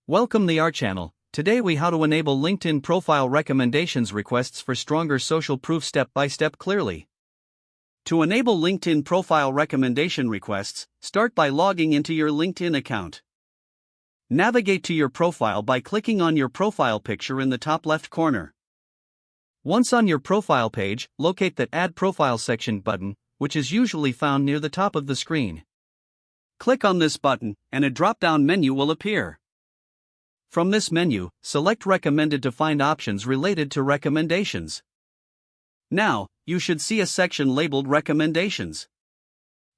Welcome to our channel. Today we how to enable LinkedIn profile recommendations requests for stronger social proof step by step clearly. To enable LinkedIn profile recommendation requests, start by logging into your LinkedIn account. Navigate to your profile by clicking on your profile picture in the top left corner. Once on your profile page, locate the Add Profile section button, which is usually found near the top of the screen. Click on this button, and a drop-down menu will appear. From this menu, select Recommended to find options related to recommendations. Now, you should see a section labeled Recommendations.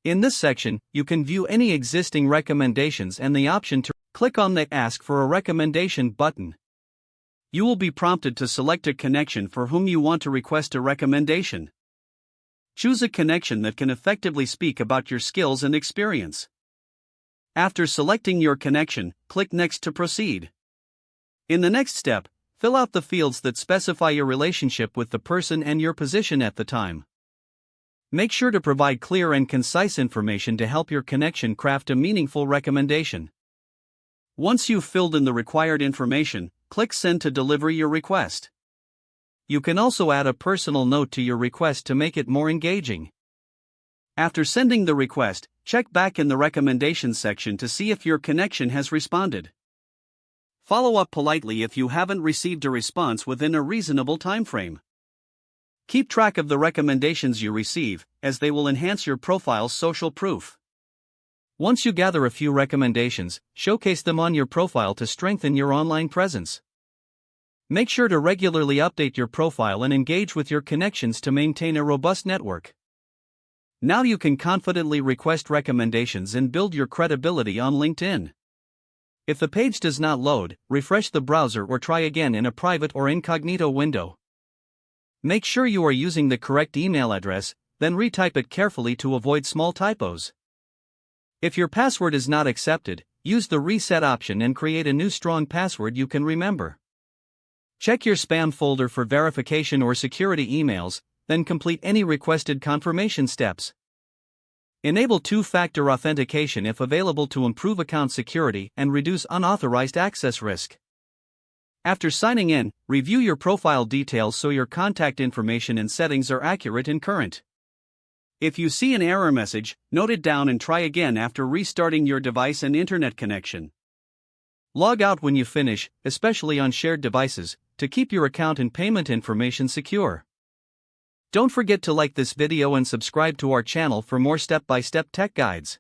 In this section, you can view any existing recommendations and the option to click on the Ask for a Recommendation button. You will be prompted to select a connection for whom you want to request a recommendation. Choose a connection that can effectively speak about your skills and experience. After selecting your connection, click Next to proceed. In the next step, fill out the fields that specify your relationship with the person and your position at the time. Make sure to provide clear and concise information to help your connection craft a meaningful recommendation. Once you've filled in the required information, click Send to deliver your request. You can also add a personal note to your request to make it more engaging. After sending the request, check back in the recommendations section to see if your connection has responded. Follow up politely if you haven't received a response within a reasonable time frame. Keep track of the recommendations you receive, as they will enhance your profile's social proof. Once you gather a few recommendations, showcase them on your profile to strengthen your online presence. Make sure to regularly update your profile and engage with your connections to maintain a robust network. Now you can confidently request recommendations and build your credibility on LinkedIn. If the page does not load, refresh the browser or try again in a private or incognito window. Make sure you are using the correct email address, then retype it carefully to avoid small typos. If your password is not accepted, use the reset option and create a new strong password you can remember. Check your spam folder for verification or security emails, then complete any requested confirmation steps. Enable two-factor authentication if available to improve account security and reduce unauthorized access risk. After signing in, review your profile details so your contact information and settings are accurate and current. If you see an error message, note it down and try again after restarting your device and internet connection. Log out when you finish, especially on shared devices, to keep your account and payment information secure. Don't forget to like this video and subscribe to our channel for more step-by-step tech guides.